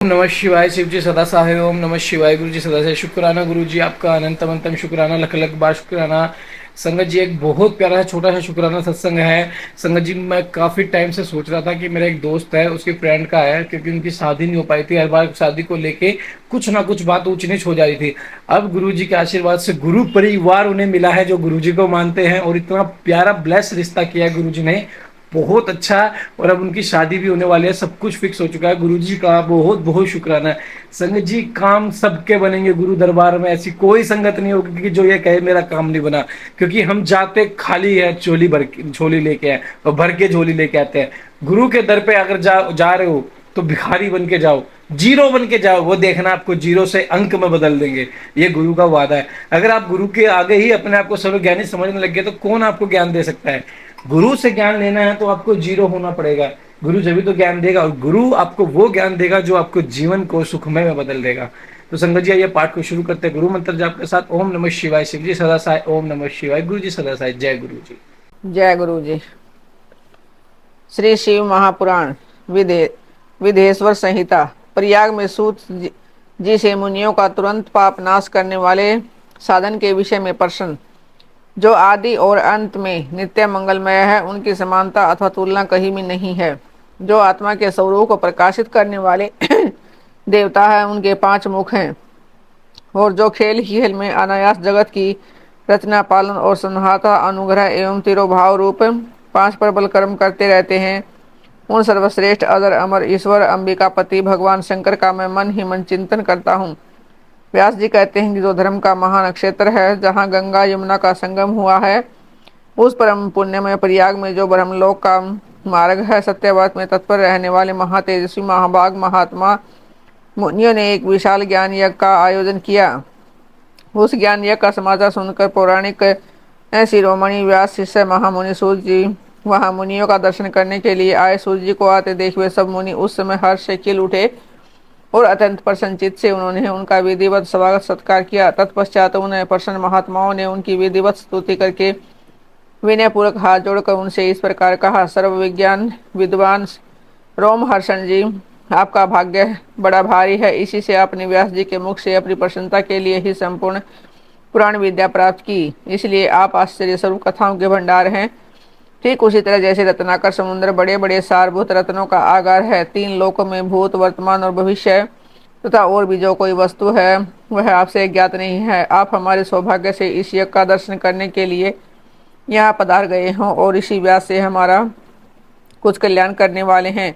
ओम नमः शिवाय। शिव जी सदा सहाय। ओम नमः शिवाय। गुरु जी सदा से शुक्राना। गुरु जी आपका अनंत अनंतम शुक्राना, लख लख बार शुक्राना। संगत जी एक बहुत प्यारा सा छोटा सा शुक्राना सत्संग है। संगत जी मैं काफी टाइम से सोच रहा था कि मेरा एक दोस्त है, उसके फ्रेंड का है, क्योंकि उनकी शादी नहीं हो पाई थी। हर बार शादी को लेके कुछ ना कुछ बात ऊंच नीच हो जा रही थी। अब गुरु जी के आशीर्वाद से गुरु परिवार उन्हें मिला है जो गुरु जी को मानते हैं, और इतना प्यारा ब्लेस रिश्ता किया है गुरु जी ने, बहुत अच्छा। और अब उनकी शादी भी होने वाली है, सब कुछ फिक्स हो चुका है। गुरु जी का बहुत बहुत शुक्राना है। संगत जी काम सबके बनेंगे गुरु दरबार में, ऐसी कोई संगत नहीं होगी कि जो ये कहे मेरा काम नहीं बना, क्योंकि हम जाते खाली है, झोली भर के झोली लेके आए और भर के झोली लेके आते हैं। गुरु के दर पे अगर जा रहे हो तो भिखारी बन के जाओ, जीरो बन के जाओ, वो देखना आपको जीरो से अंक में बदल देंगे। ये गुरु का वादा है। अगर आप गुरु के आगे ही अपने आप को सर्वज्ञानी समझने लग गए तो कौन आपको ज्ञान दे सकता है। गुरु से ज्ञान लेना है तो आपको जीरो होना पड़ेगा। गुरु जब भी तो ज्ञान देगा, और गुरु आपको वो ज्ञान देगा जो आपको जीवन को सुखमय में बदल देगा। तो संगत जी आइए पाठ को शुरू करते हैं गुरु मंत्र जाप के साथ। ओम नमः शिवाय। शिव जी सदा साय। ओम नमः शिवाय। गुरु जी सदा साय। जय गुरु जी। जय गुरु जी। श्री शिव महापुराण विधे विधेश्वर संहिता। प्रयाग में सूत जी से मुनियों का तुरंत पाप नाश करने वाले साधन के विषय में प्रश्न। जो आदि और अंत में नित्य मंगलमय है, उनकी समानता अथवा तुलना कहीं भी नहीं है। जो आत्मा के स्वरूप को प्रकाशित करने वाले देवता है, उनके 5 मुख हैं। और जो खेल ही खेल में अनायास जगत की रचना, पालन और संहारता, अनुग्रह एवं तिरोभाव रूप 5 प्रबल कर्म करते रहते हैं, उन सर्वश्रेष्ठ अदर अमर ईश्वर अंबिकापति भगवान शंकर का मैं मन ही मन चिंतन करता हूँ। व्यास जी कहते हैं कि जो धर्म का महान क्षेत्र है, जहाँ गंगा यमुना का संगम हुआ है, उस परम पुण्यमय प्रयाग में जो ब्रह्मलोक का मार्ग है, सत्यव्रत में तत्पर रहने वाले महातेजस्वी महाभाग महात्मा मुनियों ने एक विशाल ज्ञान यज्ञ का आयोजन किया। उस ज्ञान यज्ञ का समाचार सुनकर पौराणिक शिरोमणि व्यास शिष्य महामुनि सूर्य जी वहां मुनियों का दर्शन करने के लिए आए। सूर्य जी को आते देख वे सब मुनि उस समय हर्ष से खिल उठे और अत्यंत प्रसन्नचित से उन्होंने उनका विधिवत स्वागत सत्कार किया। तत्पश्चात उन्हें प्रसन्न महात्माओं ने उनकी विधिवत स्तुति करके विनय पूर्वक हाथ जोड़कर उनसे इस प्रकार कहा। सर्व विज्ञान विद्वान रोमहर्षण जी, आपका भाग्य बड़ा भारी है। इसी से आपने व्यास जी के मुख से अपनी प्रसन्नता के लिए ही संपूर्ण पुराण विद्या प्राप्त की, इसलिए आप आश्चर्य स्वरूप कथाओं के भंडार हैं। ठीक उसी तरह जैसे रत्नाकर समुद्र बड़े बड़े सारभूत रत्नों का आगार है, 3 लोकों में भूत वर्तमान और भविष्य तथा और भी जो कोई वस्तु है वह आपसे ज्ञात नहीं है। आप हमारे सौभाग्य से इस यज्ञ का दर्शन करने के लिए यहाँ पधार गए हों और इसी व्यास से हमारा कुछ कल्याण करने वाले हैं,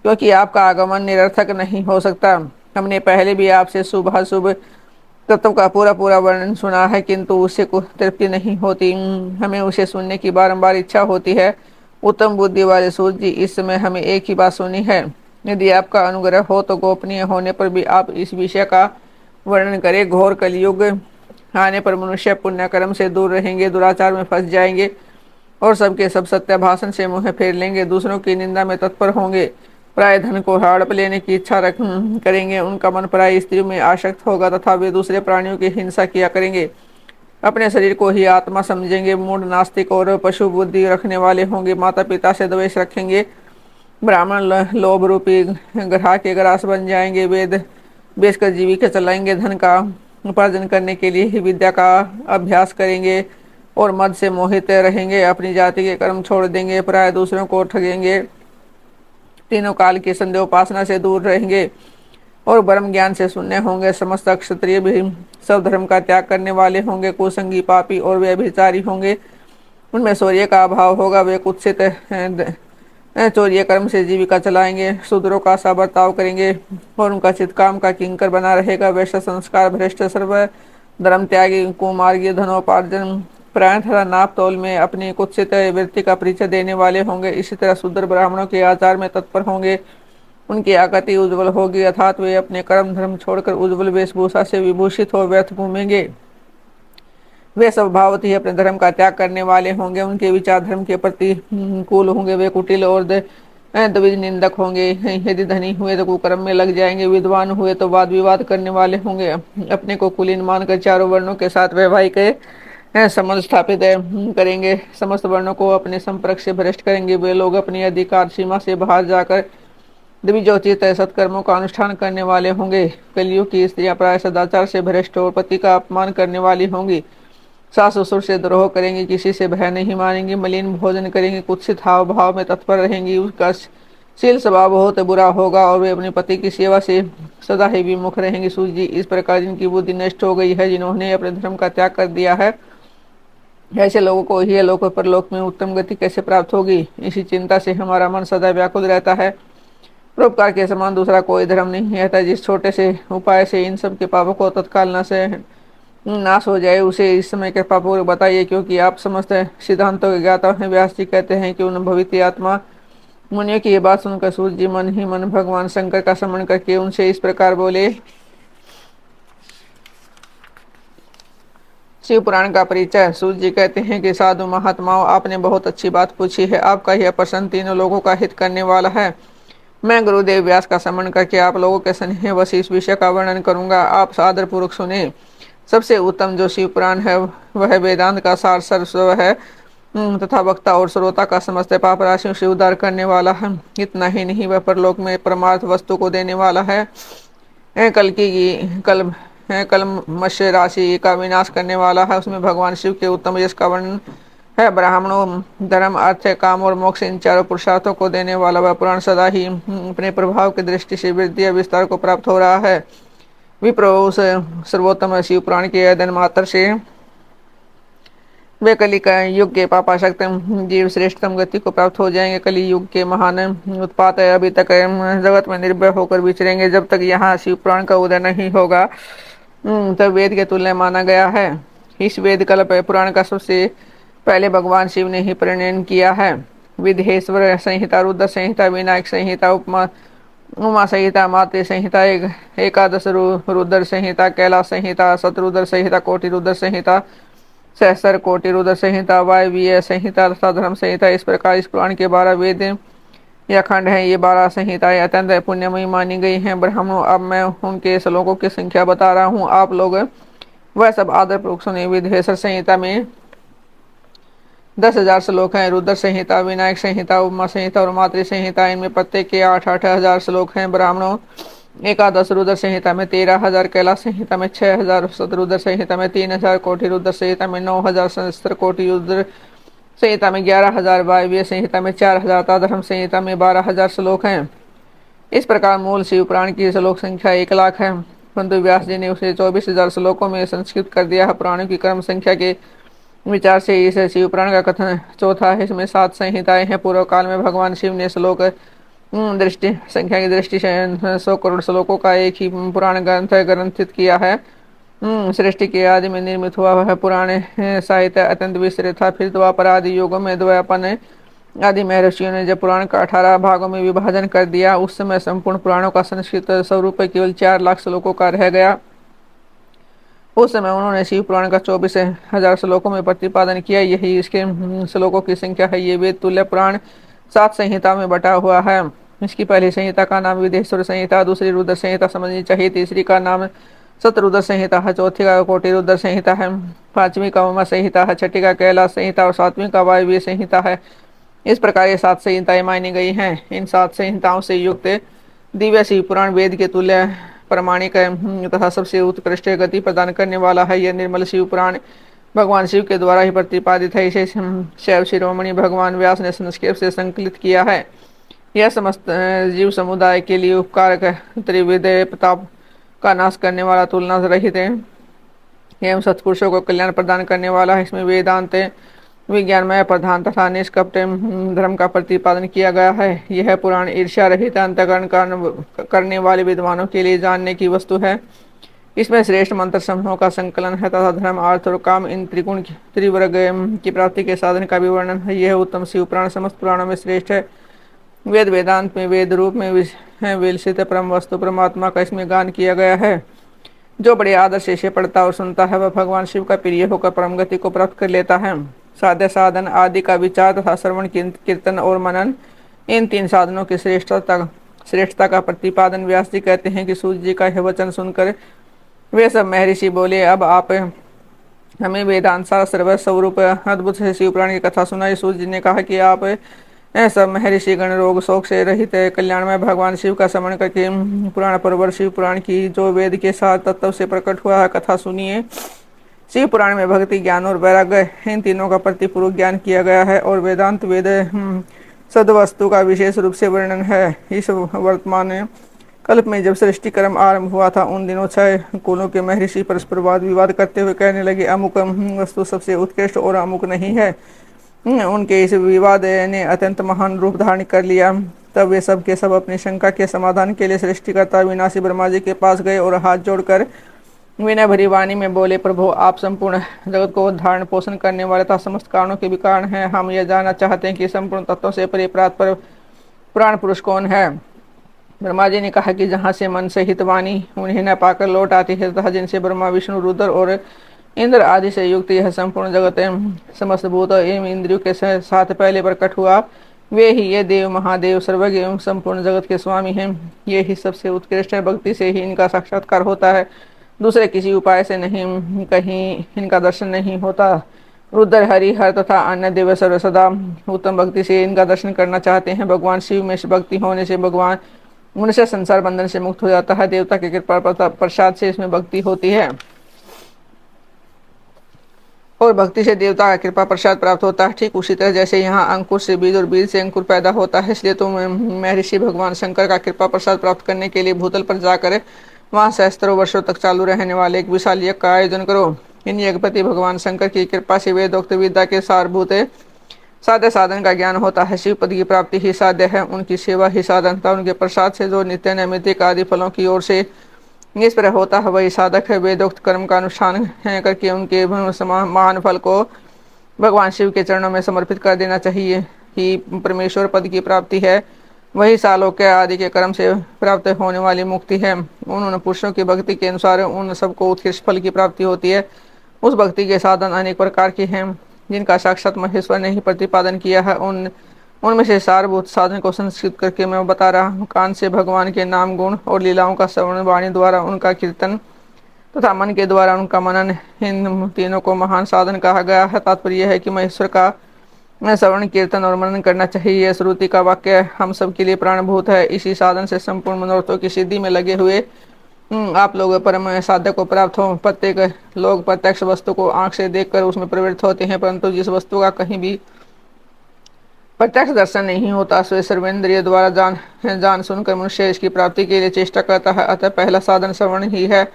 क्योंकि आपका आगमन निरर्थक नहीं हो सकता। हमने पहले भी आपसे शुभ अशुभ तत्व का पूरा पूरा वर्णन सुना है, किंतु उससे कुछ तृप्ति नहीं होती। हमें उसे सुनने की बारंबार इच्छा होती है। उत्तम बुद्धि वाले सूर्य जी, इस समय हमें एक ही बात सुनी है। यदि आपका अनुग्रह हो तो गोपनीय होने पर भी आप इस विषय का वर्णन करें। घोर कलयुग आने पर मनुष्य पुण्यकर्म से दूर रहेंगे, दुराचार में फंस जाएंगे और सबके सब सत्य भाषण से मुँह फेर लेंगे, दूसरों की निंदा में तत्पर होंगे, प्राय धन को हड़प लेने की इच्छा रख करेंगे। उनका मन प्राय स्त्रियों में आसक्त होगा तथा वे दूसरे प्राणियों की हिंसा किया करेंगे। अपने शरीर को ही आत्मा समझेंगे, मूढ़ नास्तिक और पशु बुद्धि रखने वाले होंगे। माता पिता से द्वेष रखेंगे, ब्राह्मण लोभ रूपी ग्राह के ग्रास बन जाएंगे। वेद बेचकर जीविका चलाएंगे, धन का उपार्जन करने के लिए ही विद्या का अभ्यास करेंगे और मद से मोहित रहेंगे। अपनी जाति के कर्म छोड़ देंगे, प्राय दूसरों को ठगेंगे। तीनों काल की संदेह उपासना से दूर रहेंगे और ब्रह्म ज्ञान से शून्य होंगे। समस्त क्षत्रिय भी सब धर्म का त्याग करने वाले होंगे। कुसंगी पापी और व्यभिचारी होंगे, उनमें शौर्य का अभाव होगा। वे कुत्सित चौर्य कर्म से जीविका चलाएंगे, शूद्रों का सा बर्ताव करेंगे और उनका चित काम का किंकर बना रहेगा। वैश्य संस्कार भ्रष्ट, सर्व धर्म त्यागी, कुमार्गी, धनोपार्जन प्राण तथा नाप तौल में अपनी कुत्सित वृत्ति का परिचय देने वाले होंगे। इसी तरह शूद्र ब्राह्मणों के आचार में तत्पर होंगे, उनकी आकृति उज्ज्वल होगी, अर्थात वे अपने कर्म धर्म छोड़कर उज्ज्वल वेशभूषा से विभूषित हो व्यर्थ घूमेंगे। वे स्वभावतः ही अपने धर्म का त्याग करने वाले होंगे, उनके विचार धर्म के प्रति कूल होंगे। वे कुटिल और द्विज निंदक होंगे। यदि धनी हुए तो कुकर्म में लग जाएंगे, विद्वान हुए तो वाद विवाद करने वाले होंगे। अपने को कुलीन मानकर चारों वर्णों के साथ वैवाहिक संबंध स्थापित करेंगे, समस्त वर्णों को अपने संपर्क से भ्रष्ट करेंगे। वे लोग अपनी अधिकार सीमा से बाहर जाकर द्विजोचित सत्कर्मों का अनुष्ठान करने वाले होंगे। कलयुग की स्त्रियां प्राय सदाचार से भ्रष्ट और पति का अपमान करने वाली होंगी। सास ससुर से द्रोह करेंगी, किसी से भय नहीं मानेंगी, मलिन भोजन करेंगी, कुत्सित हाव भाव में तत्पर रहेंगी, उसका शील स्वभाव बहुत बुरा होगा और वे अपने पति की सेवा से सदा ही विमुख रहेंगी। सूर्य जी, इस प्रकार जिनकी बुद्धि नष्ट हो गई है, जिन्होंने अपने धर्म का त्याग कर दिया है, ऐसे लोगों को ही लोक और परलोक में उत्तम गति कैसे प्राप्त होगी? इसी चिंता से हमारा मन सदा व्याकुल रहता है। परोपकार के समान दूसरा कोई धर्म नहीं रहता। जिस छोटे से उपाय से इन सब के पापों को तत्काल न से नाश हो जाए, उसे इस समय के पापों बताइए, क्योंकि आप समस्त सिद्धांतों के ज्ञाता हैं। व्यास जी कहते हैं कि उन भवित आत्मा मुनियों की ये बात सुनकर सूर्य जी मन ही मन भगवान शंकर का स्मरण करके उनसे इस प्रकार बोले। शिव पुराण का परिचय। सूर्य जी कहते हैं कि साधु महात्माओं, आपने बहुत अच्छी बात पूछी है। आपका यह प्रश्न तीनों लोगों का हित करने वाला है। मैं गुरुदेव व्यास का स्मरण करके आप लोगों के स्नेह वश इस विषय का वर्णन करूंगा। आप सादर पूर्वक सुने। सबसे उत्तम जो शिव पुराण है वह वेदांत का सार सर्वस्व है तथा वक्ता और श्रोता का समस्त पाप राशियों से उद्धार करने वाला है। इतना ही नहीं, वह परलोक में परमार्थ वस्तु को देने वाला है। कल की कल कलमश राशि का विनाश करने वाला है। उसमें भगवान शिव के उत्तम यश का वर्णन है। ब्राह्मणों, धर्म, अर्थ, काम और मोक्ष, इन चारों पुरुषार्थों को देने वाला वह पुराण सदा ही अपने प्रभाव की दृष्टि से वृद्धि या विस्तार को प्राप्त हो रहा है। विप्रो, उस सर्वोत्तम शिव पुराण के अध्ययन मात्र से वे कली का युग के पापाशक्त जीव श्रेष्ठतम गति को प्राप्त हो जाएंगे। कली युग के महान उत्पात अभी तक जगत में निर्भय होकर विचरेंगे। जब तक यहाँ शिव पुराण का उदय नहीं होगा तब वेद के तुल्य माना गया है। इस वेद कल्प पुराण का सबसे पहले भगवान शिव ने ही प्रणयन किया है। विदेश्वर संहिता, रुद्र संहिता, विनायक संहिता, उपमा उमा संहिता, मातृ संहिता, एकादश रुद्र संहिता, कैलाश संहिता, शतरुद्र संहिता, कोटि रुद्र संहिता, सहस्र कोटि रुद्र संहिता, वायवीय संहिता तथा धर्म संहिता, इस प्रकार इस पुराण के 12 वेद या खंड हैं। ये 12 संहिताएं अत्यंत पुण्यमयी मानी गई हैं। ब्राह्मणों, अब मैं उनके श्लोकों की संख्या बता रहा हूँ। आप लोग वह सब आदर पूर्वक सुने। विदेश्वर संहिता में 10,000 श्लोक हैं। रुद्र संहिता, विनायक संहिता, उमा संहिता और मातृ संहिता, इनमें प्रत्येक के 8-8 हजार श्लोक हैं। ब्राह्मणों, एकादश रुद्र संहिता में 13,000, कैलाश संहिता में 6,000, शतरुद्र संहिता में 3,000, कोटि रुद्र संहिता में 9,000, सहस्त्र कोटि रुद्र संहिता में 11,000, वायव्य संहिता में 4,000 तथा धर्म संहिता में 12,000 श्लोक हैं। इस प्रकार मूल शिव पुराण की श्लोक संख्या 1,00,000 है, परंतु व्यास जी ने उसे 24,000 श्लोकों में संस्कृत कर दिया है। पुराणों की क्रम संख्या के विचार से इस शिव पुराण का कथन चौथा है। इसमें 7 संहिताएं हैं। पूर्व काल में भगवान शिव ने श्लोक दृष्टि संख्या की दृष्टि से 100 करोड़ श्लोकों का एक ही पुराण ग्रंथ ग्रंथित किया है। सृष्टि के आदि में निर्मित हुआ वह पुराण साहित्य अत्यंत विस्तृत था। फिर द्वापर आदि युगों में द्वैपायन आदि महर्षियों ने जब पुराण का 18 भागों में विभाजन कर दिया, उस समय संपूर्ण पुराणों का संस्कृत स्वरूप केवल 4 लाख श्लोकों का रह गया। उस समय उन्होंने शिव पुराण का 24,000 श्लोकों में प्रतिपादन किया। यही इसके श्लोकों की संख्या है। ये वेद तुल्य पुराण 7 संहिता में बटा हुआ है। इसकी पहली संहिता का नाम विदेश्वर संहिता, दूसरी रुद्र संहिता समझनी चाहिए, तीसरी का नाम शतरुद्र संहिता है, चौथी का कोटि रुद्र संहिता है, पांचवी का उमा संहिता है, छठी का कैलाश संहिता और सातवीं का वायव्य संहिता है। इस प्रकार ये 7 संहिताएं मानी गई हैं। इन 7 संहिताओं से युक्त दिव्य शिव पुराण वेद के तुल्य प्रमाणिक तथा सबसे उत्कृष्ट गति प्रदान करने वाला है। यह निर्मल शिव पुराण भगवान शिव के द्वारा ही प्रतिपादित है। इसे शैव शिरोमणि भगवान व्यास ने संस्कृत से संकलित किया है। यह समस्त जीव समुदाय के लिए उपकारक, त्रिविधेय प्रताप का नाश करने वाला, तुलना रहित एवं सत्पुरुषों को कल्याण प्रदान करने वाला है। इसमें वेदांत विज्ञानमय प्रधान तथा निष्कपट धर्म का प्रतिपादन किया गया है। यह पुराण ईर्ष्या रहित अंतःकरण करने वाले विद्वानों के लिए जानने की वस्तु है। इसमें श्रेष्ठ मंत्र समूहों का संकलन है तथा धर्म, अर्थ और काम, इन त्रिगुण त्रिवर्ग की प्राप्ति के साधन का भी वर्णन है। यह उत्तम शिव पुराण समस्त पुराणों में श्रेष्ठ है। वेद वेदांत में वेद रूप में विलसित परम वस्तु परमात्मा का इसमें गान किया गया है। जो बड़े आदर से इसे पढ़ता और सुनता है वह भगवान शिव का प्रिय होकर परम गति को प्राप्त कर लेता है। साध्य साधन आदि का विचार तथा श्रवण, कीर्तन और मनन, इन 3 साधनों की श्रेष्ठता का प्रतिपादन व्यास जी कहते हैं कि सूर्य जी का यह वचन सुनकर वे सब महर्षि बोले, अब आप हमें वेदांत सार सर्व स्वरूप अद्भुत शिव पुराण की कथा सुनाई। सूर्य जी ने कहा कि आप सब महर्षि गण रोग शोक से रहित है, कल्याणमय भगवान शिव का स्मरण करके पुराण परवर शिव पुराण की जो वेद के साथ तत्व से प्रकट हुआ है कथा सुनिए। शिव पुराण में भक्ति, ज्ञान और वैराग्य इन तीनों का प्रतिपूर्वक ज्ञान किया गया है और वेदांत वेद सदवस्तु का विशेष रूप से वर्णन है। इस वर्तमान कल्प में जब सृष्टि कर्म आरंभ हुआ था उन दिनों 6 कुलों के महर्षि परस्पर वाद विवाद करते हुए कहने लगे अमुक वस्तु सबसे उत्कृष्ट और अमुक नहीं है। उनके इस विवाद ने अत्यंत महान रूप धारण कर लिया। तब वे सब के सब अपनी शंका के समाधान के लिए सृष्टिकर्ता विनाशी ब्रह्मा जी के पास गए और हाथ जोड़कर विनय भरी वाणी में बोले, प्रभु आप संपूर्ण जगत को धारण पोषण करने वाले तथा समस्त कारणों के भी कारण हैं। हम यह जानना चाहते हैं कि संपूर्ण तत्वों से परिप्राप्त पर पुराण पुरुष कौन है। ब्रह्मा जी ने कहा कि जहाँ से मन सहित वाणी उन्हें न पाकर लौट आती है तथा जिनसे ब्रह्मा विष्णु रुद्र और इंद्र आदि से युक्त यह संपूर्ण जगत समस्त भूत एवं इंद्रियों के साथ पहले प्रकट हुआ, वे ही ये देव महादेव सर्वज्ञ एवं संपूर्ण जगत के स्वामी हैं। ये ही सबसे उत्कृष्ट है। भक्ति से ही इनका साक्षात्कार होता है, दूसरे किसी उपाय से नहीं, कहीं इनका दर्शन नहीं होता। रुद्र हरि हर तथा अन्य देव सर्व सदा उत्तम भक्ति से इनका दर्शन करना चाहते हैं। भगवान शिव में भक्ति होने से भगवान मनुष्य संसार बंधन से मुक्त हो जाता है। देवता की कृपा प्रसाद से इसमें भक्ति होती है और भक्ति से देवता का कृपा प्रसाद प्राप्त होता है। ठीक उसी तरह जैसे यहाँ अंकुर से बीज और बीज से अंकुर पैदा होता है, इसलिए तुम महर्षि भगवान शंकर का कृपा प्रसाद प्राप्त करने के लिए भूतल पर जाकर वहाँ सहस्त्रों वर्षों तक चालू रहने वाले एक विशाल यज्ञ का आयोजन करो। इन यज्ञपति भगवान शंकर की कृपा से वेदोक्त विद्या के सारभूत साध्य साधन का ज्ञान होता है। शिव पद की प्राप्ति ही साध्य है, उनकी सेवा ही साधनता, उनके प्रसाद से जो नित्य नैमित्तिक आदि फलों की ओर से निष्प्रह होता है वही साधक है। वेदोक्त कर्म का अनुष्ठान करके उनके महान फल को भगवान शिव के चरणों में समर्पित कर देना चाहिए। कि परमेश्वर पद की प्राप्ति है, वही सालों के आदि के कर्म से प्राप्त होने वाली मुक्ति है। उन पुरुषों की भक्ति के अनुसार उन सबको उत्कृष्ट फल की प्राप्ति होती है। उस भक्ति के साधन अनेक प्रकार के हैं जिनका साक्षात महेश्वर ने ही प्रतिपादन किया है। उनमें से सारभूत साधन को संस्कृत करके मैं बता रहा हूँ। कान से भगवान के नाम गुण और लीलाओं का श्रवण, वाणी द्वारा उनका कीर्तन तथा मन के द्वारा उनका मनन, इन तीनों को महान साधन कहा गया है। तात्पर्य यह है कि महेश्वर का श्रवण, कीर्तन और मनन करना चाहिए। यह श्रुति का वाक्य हम सबके लिए प्राणभूत है। इसी साधन से संपूर्ण मनोरथों की सिद्धि में लगे हुए आप लोग परम साधक को प्राप्त हो। प्रत्येक लोग प्रत्यक्ष वस्तु को आंख से देखकर उसमें प्रवृत्त होते हैं, परंतु जिस वस्तु का कहीं भी प्रत्यक्ष दर्शन नहीं होता सो सर्वेंद्रिय द्वारा जान सुनकर मनुष्य इसकी प्राप्ति के लिए चेष्टा करता है। अतः पहला साधन श्रवण ही है।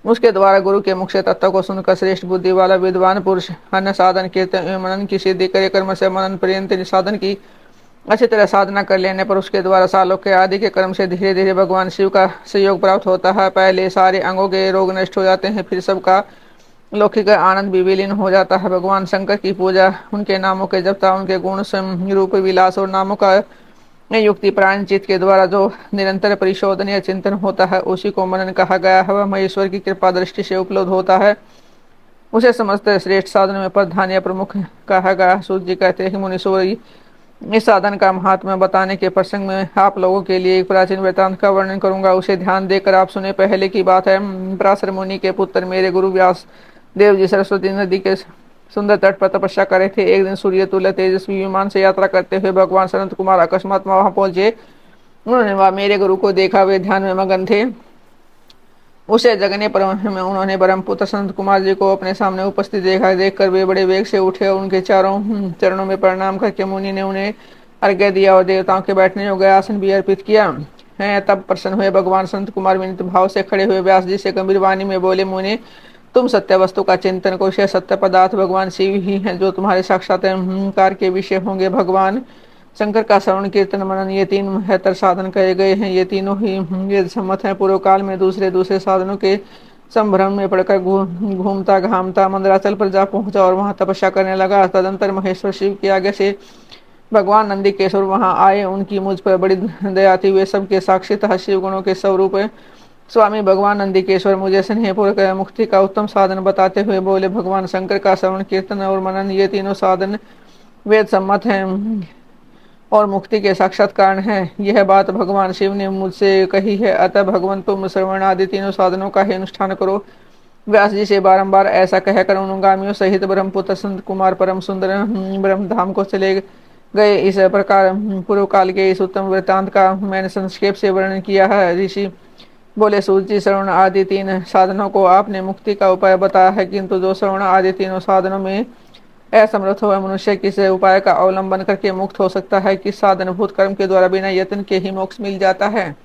उसके द्वारा गुरु के मुख से तत्व को सुनकर श्रेष्ठ बुद्धि वाला विद्वान पुरुष अन्य साधन कीर्तन एवं मनन की सिद्धि करे। कर्म से मनन पर्यंत साधन की अच्छी तरह साधना कर लेने पर उसके द्वारा सालों के आदि के कर्म से धीरे धीरे भगवान शिव का सहयोग प्राप्त होता है। पहले सारे अंगों के रोग नष्ट हो जाते हैं, फिर सबका लौकिक आनंद भी विलीन हो जाता है। भगवान शंकर की पूजा, उनके नामों के जपता, उनके गुण रूप विलास और नामों का युक्ति प्राण चित्त के द्वारा जो निरंतर परिशोधन या चिंतन होता है उसी को मनन कहा गया है। वह महेश्वर की कृपा दृष्टि से उपलब्ध होता है, उसे समस्त श्रेष्ठ साधन में प्रधान या प्रमुख कहा गया। सूर्य जी कहते हैं मुनीश्वरी, इस साधन का महात्म्य बताने के प्रसंग में आप लोगों के लिए एक प्राचीन वृत्तांत का वर्णन करूंगा, उसे ध्यान देकर आप सुने। पहले की बात है, पराशर मुनि के पुत्र मेरे गुरु व्यास देव जी सरस्वती नदी के सुंदर तट पर तपस्या करे थे। एक दिन सूर्य तुल्य तेजस्वी विमान से यात्रा करते हुए भगवान सनत कुमार अकस्मात वहां पहुंचे। उन्होंने वहां मेरे गुरु को देखा, वे ध्यान में मगन थे। उसे जगने पर उन्होंने परम पुत्र संत कुमार जी को अपने सामने उपस्थित देखा। देखकर वे बड़े वेग से उठे और उनके चारों चरणों में प्रणाम करके मुनि ने उन्हें अर्घ्य दिया और देवताओं के बैठने योग्य आसन भी अर्पित किया है। तब प्रसन्न हुए भगवान संत कुमार विनीत भाव से खड़े हुए व्यास जी से गंभीर वाणी में बोले, मुनि तुम सत्य वस्तु का चिंतन करो। यह सत्य पदार्थ भगवान शिव ही है जो तुम्हारे साक्षात्कार के विषय होंगे। भगवान शंकर का श्रवण कीर्तन मनन ये तीन महत्तर साधन कहे गए हैं। ये तीनों ही वेद सम्मत हैं। पूर्व काल में दूसरे दूसरे साधनों के संभ्रम में पड़कर घूमता घामता मंदराचल पर जा पहुंचा और वहां तपस्या करने लगा। तदंतर महेश्वर शिव के आगे से भगवान नंदीकेश्वर वहां आए। उनकी मुझ पर बड़ी दया थी। वे सबके साक्षी तथा शिव गुणों के स्वरूप स्वामी भगवान नंदीकेश्वर मुझे स्नेहपूर्वक मुक्ति का उत्तम साधन बताते हुए बोले, भगवान शंकर का श्रवण कीर्तन और मनन ये तीनों साधन वेद सम्मत हैं और मुक्ति के साक्षात कारण है। यह बात भगवान शिव ने मुझसे कही है। अतः भगवान तुम श्रवण आदि तीनों साधनों का ही अनुष्ठान करो। व्यास जी से बारंबार ऐसा कहकर अनुगामियों सहित ब्रह्मपुत्र संत कुमार परम सुंदर ब्रह्म धाम को चले गए। इस प्रकार पूर्व काल के इस उत्तम वृत्तांत का मैंने संक्षेप से वर्णन किया है। ऋषि बोले, सूत जी, श्रवण आदि तीन साधनों को आपने मुक्ति का उपाय बताया है, किंतु जो श्रवण आदि तीनों साधनों में असमर्थ हुआ मनुष्य किस उपाय का अवलंबन करके मुक्त हो सकता है? किस साधन भूत कर्म के द्वारा बिना यत्न के ही मोक्ष मिल जाता है?